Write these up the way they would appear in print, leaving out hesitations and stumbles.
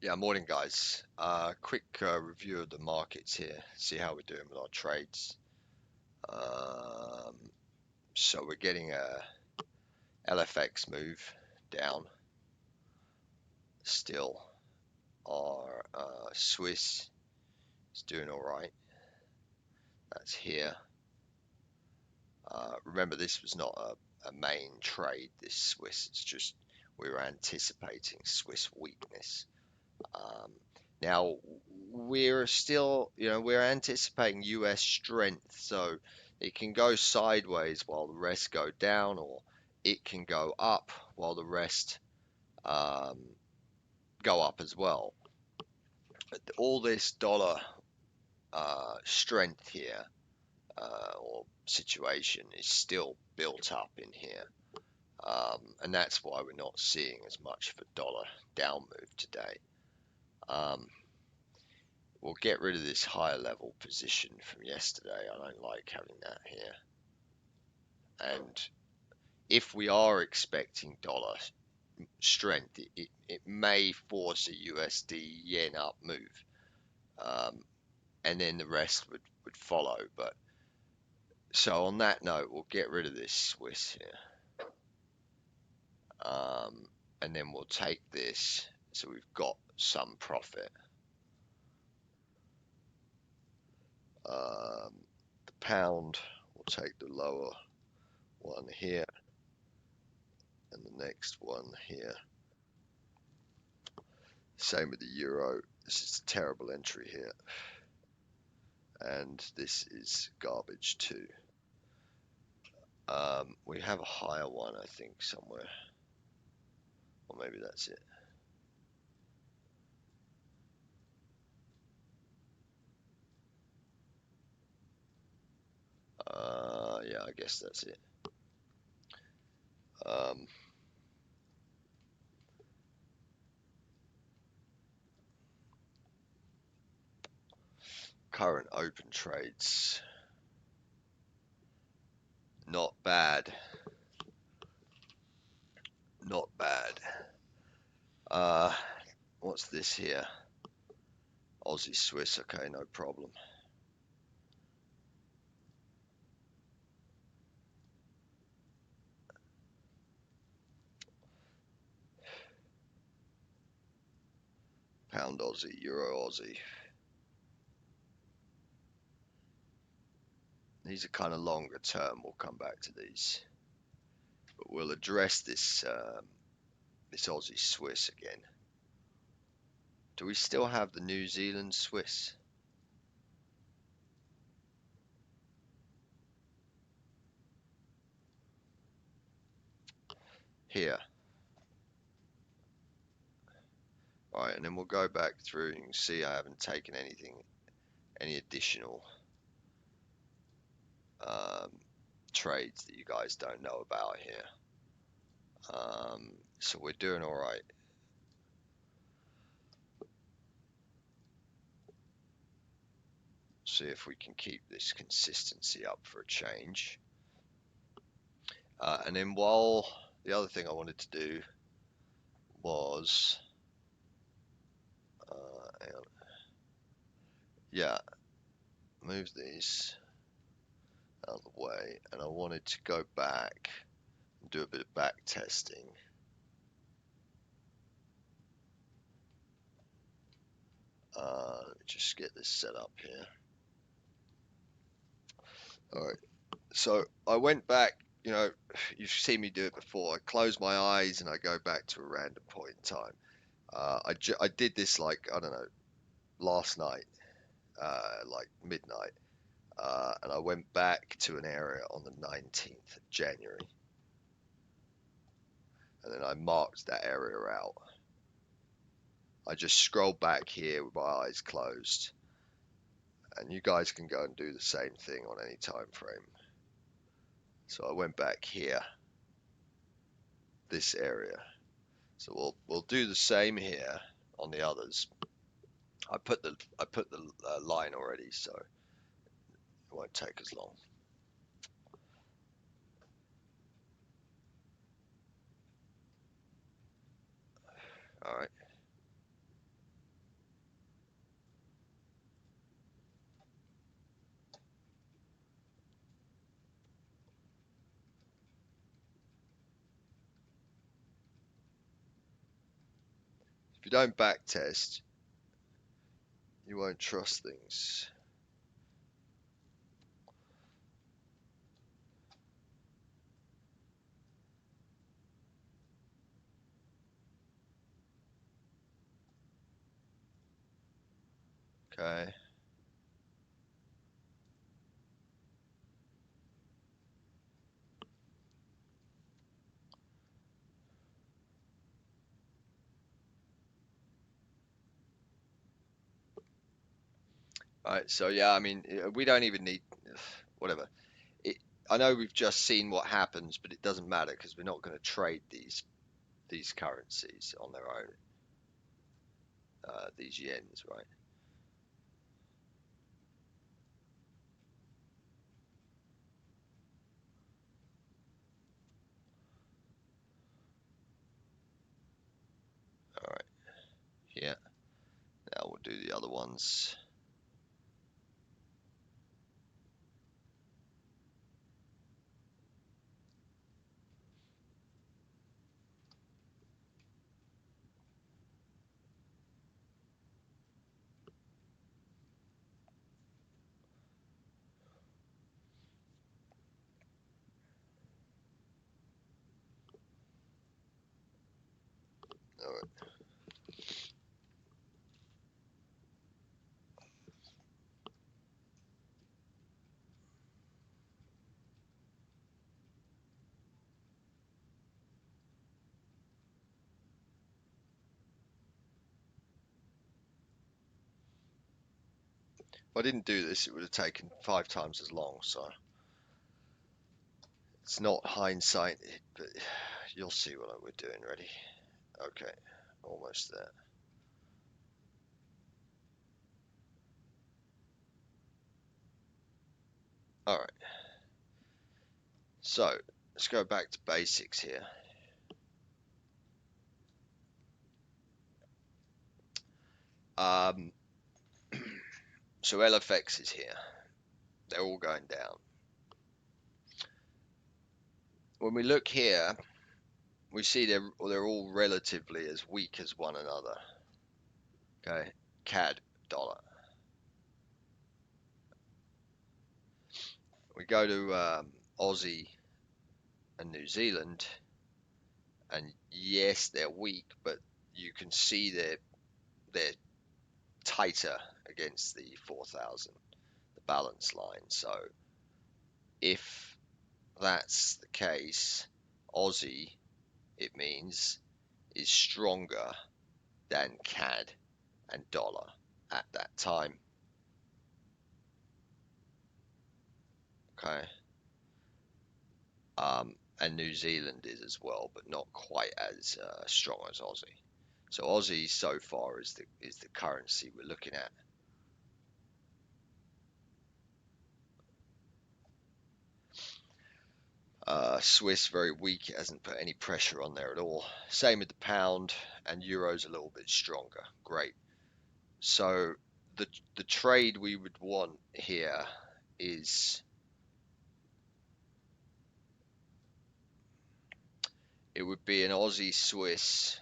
Yeah, morning guys. Quick review of the markets here. See how we're doing with our trades. Um, so we're getting a LFX move down. Still, our Swiss is doing all right. That's here. Remember, this was not a main trade. This Swiss. It's just we were anticipating Swiss weakness. Um, Now we're still, we're anticipating US strength, so it can go sideways while the rest go down, or it can go up while the rest um, go up as well. All this dollar strength here or situation is still built up in here, and that's why we're not seeing as much of a dollar down move today. Um, We'll get rid of this higher level position from yesterday. I don't like having that here. And if we are expecting dollar strength, it may force a USD yen up move. And then the rest would follow. But so on that note, we'll get rid of this Swiss here. And then we'll take this. So we've got some profit. The pound, we'll take the lower one here and the next one here. Same with the euro. This is a terrible entry here. And this is garbage too. We have a higher one, I think, somewhere. Or maybe that's it. Yeah, I guess that's it. Um, Current open trades. Not bad. Not bad. What's this here? Aussie Swiss. Okay, no problem. Pound Aussie, Euro Aussie. These are kind of longer term. We'll come back to these, but we'll address this this Aussie Swiss again. Do we still have the New Zealand Swiss? Here. Alright, and then we'll go back through and you can see I haven't taken any additional trades that you guys don't know about here. So we're doing alright. See if we can keep this consistency up for a change. And then while the other thing I wanted to do was hang on. Yeah, move these out of the way, and I wanted to go back and do a bit of back testing. Let me just get this set up here. Alright, so I went back, you've seen me do it before. I close my eyes and I go back to a random point in time. I did this like, I don't know, last night, like midnight, and I went back to an area on the 19th of January, and then I marked that area out. I just scroll back here with my eyes closed, and you guys can go and do the same thing on any time frame. So I went back here, this area. So we'll do the same here on the others. I put the line already, so it won't take as long. All right. If you don't back test, you won't trust things. Okay. Right. So yeah, I mean, we don't even need whatever. It, I know we've just seen what happens, but it doesn't matter because we're not going to trade these currencies on their own. These yens, right? All right. Yeah. Now we'll do the other ones. All right. If I didn't do this, it would have taken 5 times as long. So it's not hindsight, but you'll see what we're doing. Ready? Okay. Almost there. All right. So let's go back to basics here. Um, so LFX is here. They're all going down. When we look here, we see they're all relatively as weak as one another. Okay, CAD dollar. We go to Aussie and New Zealand, and yes, they're weak, but you can see they're tighter against the 4,000, the balance line. So if that's the case, Aussie, it means, is stronger than CAD and dollar at that time. Okay. And New Zealand is as well, but not quite as strong as Aussie. So Aussie so far is the currency we're looking at. Swiss very weak, it hasn't put any pressure on there at all. Same with the pound, and euro's a little bit stronger. Great. So the trade we would want here is it would be an Aussie Swiss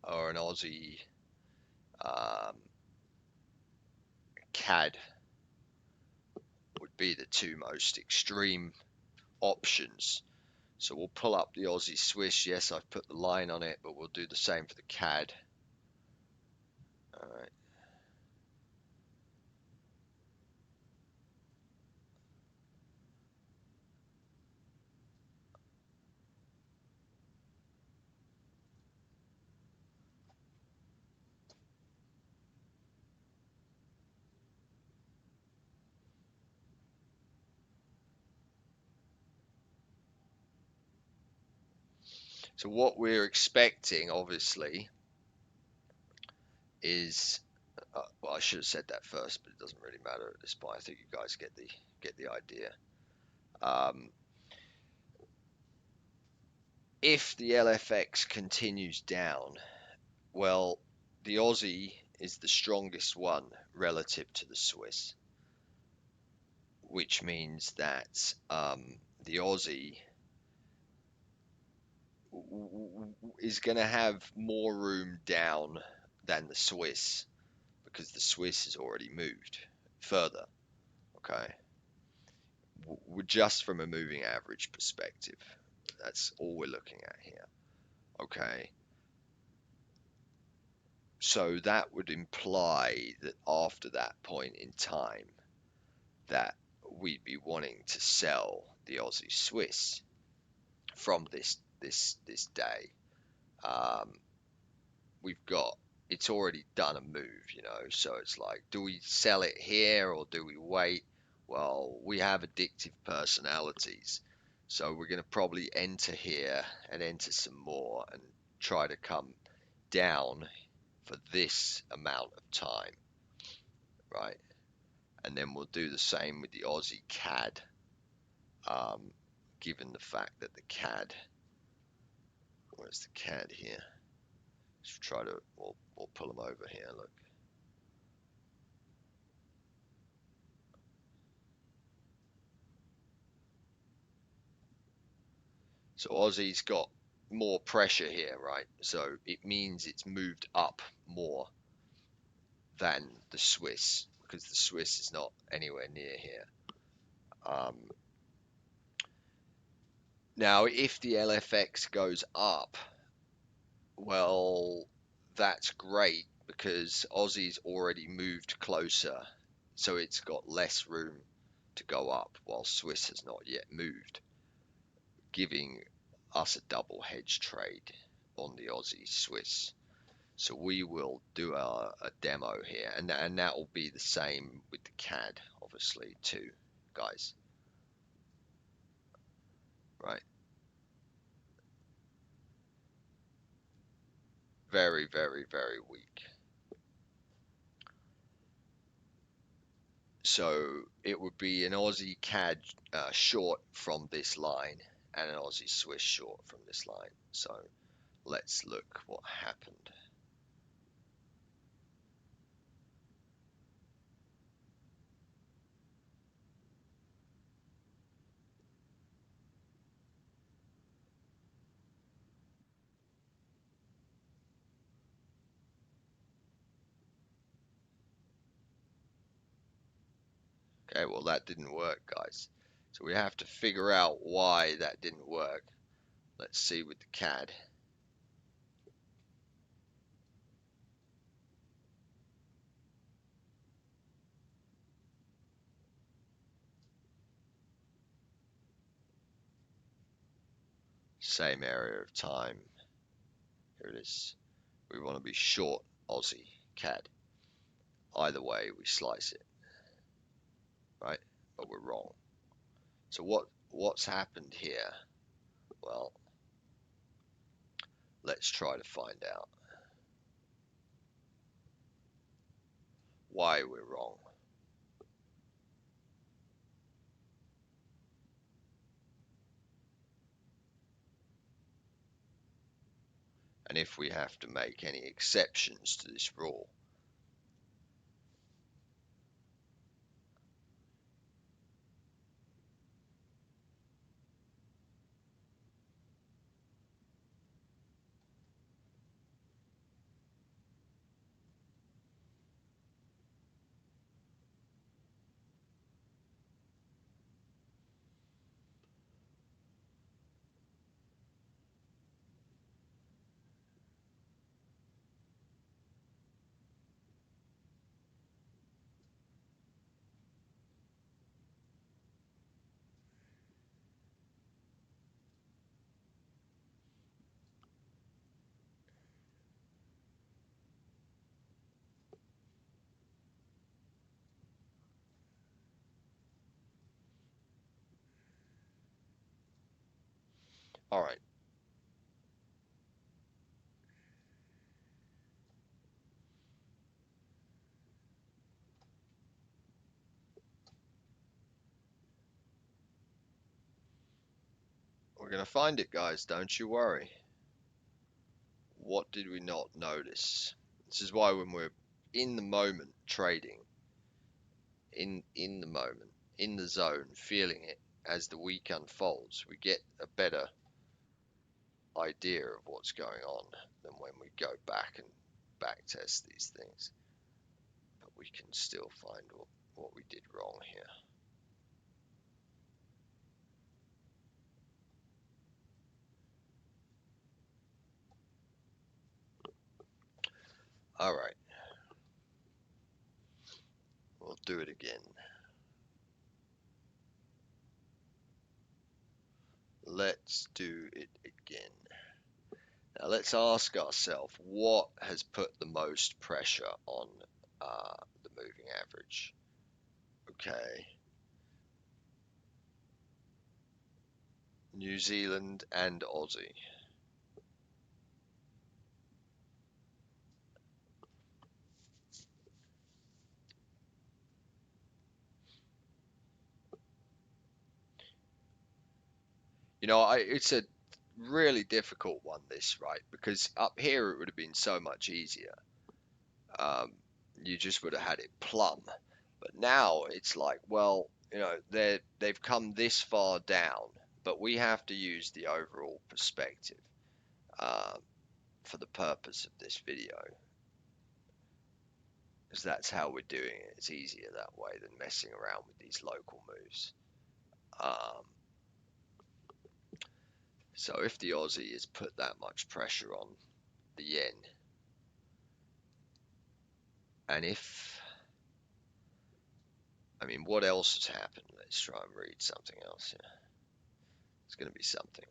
or an Aussie um, CAD would be the two most extreme options. So we'll pull up the Aussie Swiss. Yes, I've put the line on it, but we'll do the same for the CAD. All right. So what we're expecting, obviously, is well, I should have said that first, but it doesn't really matter at this point. I think you guys get the idea. Um, if the LFX continues down, well, the Aussie is the strongest one relative to the Swiss, which means that the Aussie is going to have more room down than the Swiss because the Swiss has already moved further. Okay, we're just from a moving average perspective. That's all we're looking at here. Okay, so that would imply that after that point in time, that we'd be wanting to sell the Aussie Swiss from this day. Um, we've got it's already done a move, so it's like, do we sell it here or do we wait? Well, we have addictive personalities, so we're going to probably enter here and enter some more and try to come down for this amount of time, right? And then we'll do the same with the Aussie CAD, given the fact that the CAD, where's the CAD here? Let's try to, we'll pull them over here, look. So Aussie's got more pressure here, right? So it means it's moved up more than the Swiss because the Swiss is not anywhere near here. Now, if the LFX goes up, well, that's great because Aussie's already moved closer, so it's got less room to go up while Swiss has not yet moved, giving us a double hedge trade on the Aussie Swiss. So we will do a demo here, and that will be the same with the CAD, obviously, too, guys. Right? Very, very, very weak. So it would be an Aussie CAD short from this line and an Aussie Swiss short from this line. So let's look what happened. Okay, well, that didn't work, guys. So we have to figure out why that didn't work. Let's see with the CAD. Same area of time. Here it is. We want to be short Aussie CAD. Either way, we slice it, right? But we're wrong. So what's happened here? Well, let's try to find out why we're wrong. And if we have to make any exceptions to this rule. All right. We're going to find it, guys. Don't you worry. What did we not notice? This is why when we're in the moment trading, in the moment, in the zone, feeling it as the week unfolds, we get a better idea of what's going on than when we go back and back test these things. But we can still find what we did wrong here. All right. We'll do it again. Let's do it again. Now let's ask ourselves what has put the most pressure on the moving average. Okay. New Zealand and Aussie. You know, it's a really difficult one, this, right? Because up here it would have been so much easier. Um, you just would have had it plumb. But now it's like, well, you know, they've come this far down, but we have to use the overall perspective uh, for the purpose of this video, because that's how we're doing it. It's easier that way than messing around with these local moves. Um, so if the Aussie has put that much pressure on the yen, and if, I mean, what else has happened? Let's try and read something else here. It's going to be something.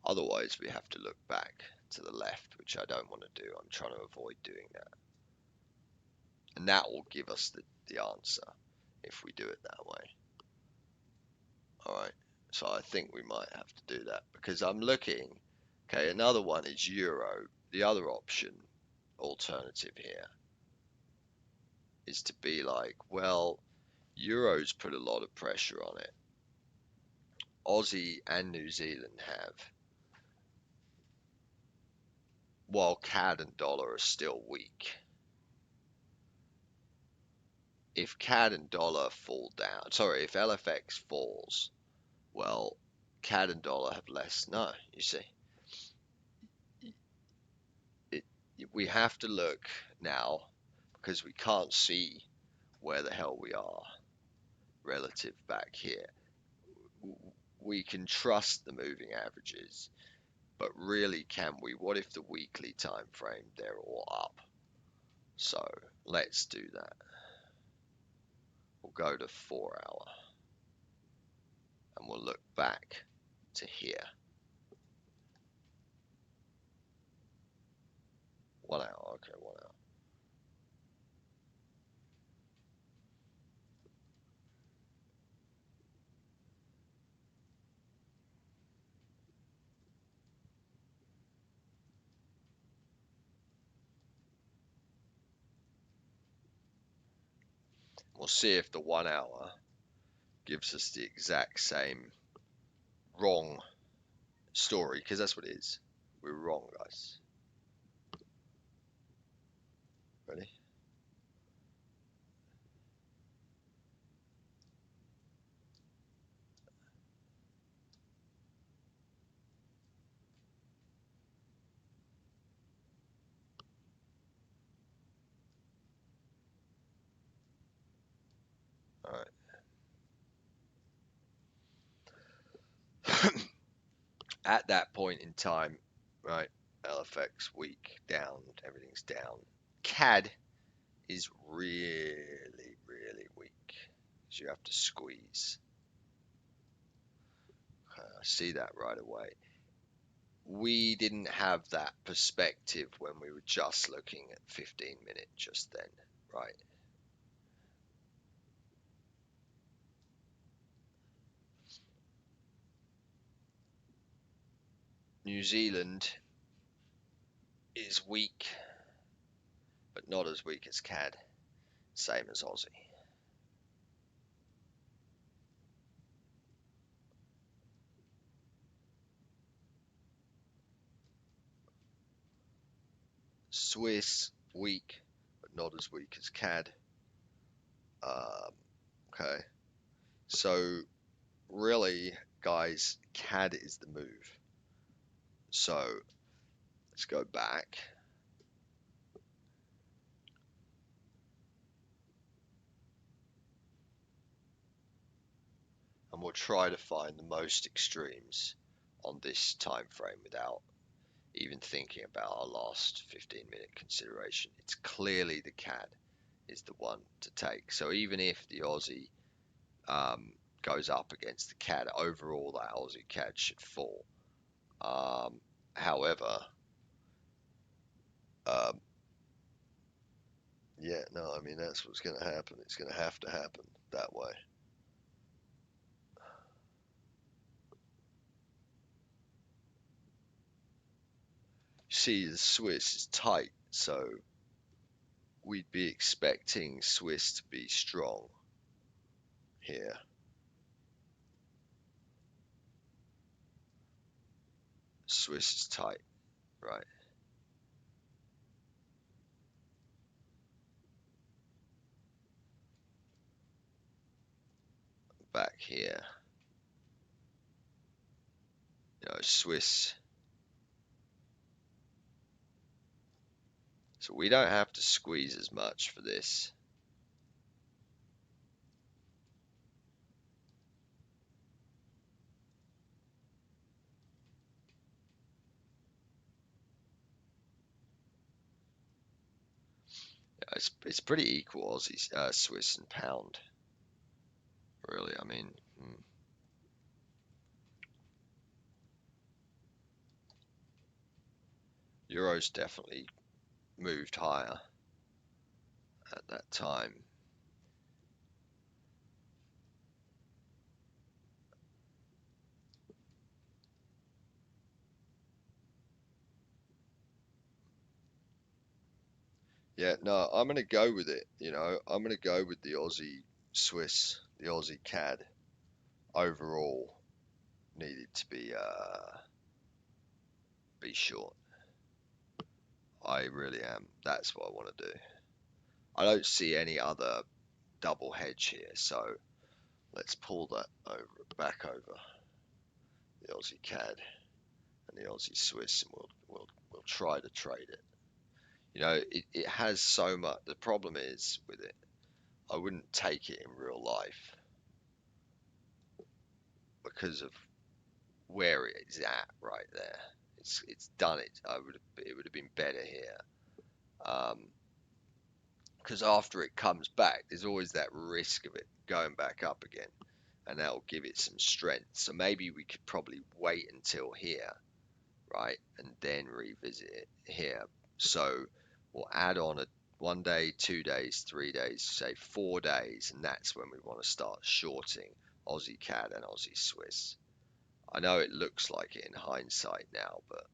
Otherwise, we have to look back to the left, which I don't want to do. I'm trying to avoid doing that. And that will give us the answer if we do it that way. All right. So I think we might have to do that because I'm looking. Okay, another one is euro. The other option, alternative here, is to be like, well, euro's put a lot of pressure on it. Aussie and New Zealand have, while CAD and dollar are still weak. If CAD and dollar fall down, sorry, if LFX falls, well, CAD and dollar have less. No, you see, it, we have to look now because we can't see where the hell we are relative back here. We can trust the moving averages, but really, can we? What if the weekly time frame they're all up? So let's do that. We'll go to 4 hour and we'll look back to here. 1 hour, okay, 1 hour. We'll see if the 1 hour gives us the exact same wrong story, because that's what it is. We're wrong, guys. Ready? All right. At that point in time, right, LFX weak, down, everything's down. CAD is really, really weak. So you have to squeeze. I see that right away. We didn't have that perspective when we were just looking at 15-minute just then, right? New Zealand is weak, but not as weak as CAD. Same as Aussie. Swiss, weak, but not as weak as CAD. Okay. So really, guys, CAD is the move. So let's go back. And we'll try to find the most extremes on this time frame without even thinking about our last 15-minute consideration. It's clearly the CAD is the one to take. So even if the Aussie goes up against the CAD, overall that Aussie CAD should fall. However, um, yeah, no, I mean, that's what's going to happen. It's going to happen that way. See, the Swiss is tight, so we'd be expecting Swiss to be strong here. Swiss is tight, right? Back here, Swiss. So we don't have to squeeze as much for this. It's pretty equal Aussie, Swiss and pound, really. I mean, Euro's definitely moved higher at that time. Yeah, no, I'm gonna go with it. I'm gonna go with the Aussie Swiss, the Aussie CAD overall needed to be short. I really am. That's what I want to do. I don't see any other double hedge here, so let's pull that back over the Aussie CAD and the Aussie Swiss, and we'll try to trade it. It has so much. The problem is with it, I wouldn't take it in real life because of where it's at right there. It's done it. It would have been better here. Because after it comes back, there's always that risk of it going back up again, and that will give it some strength. So maybe we could probably wait until here, right, and then revisit it here. So we'll add on a 1 day, 2 days, 3 days, say 4 days, and that's when we want to start shorting Aussie CAD and Aussie Swiss. I know it looks like it in hindsight now, but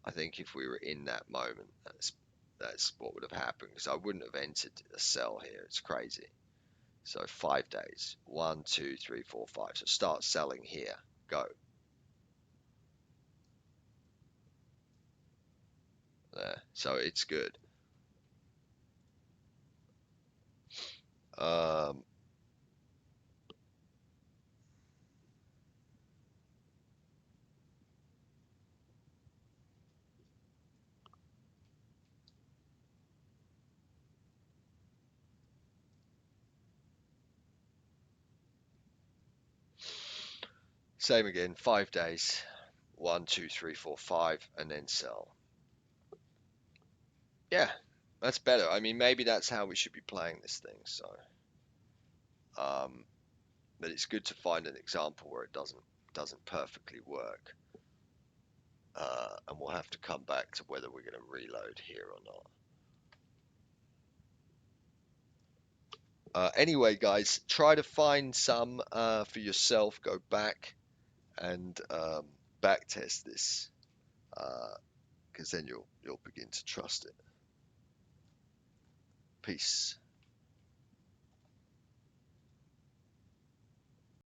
I think if we were in that moment, that's what would have happened, because I wouldn't have entered a sell here. It's crazy. So 5 days, 1, 2, 3, 4, 5. So start selling here. Go there. So it's good. Um, Same again. 5 days. 1, 2, 3, 4, 5, and then sell. Yeah, that's better. I mean, maybe that's how we should be playing this thing. So, but it's good to find an example where it doesn't perfectly work. And we'll have to come back to whether we're going to reload here or not. Anyway, guys, try to find some for yourself. Go back and back test this, because then you'll begin to trust it. Peace.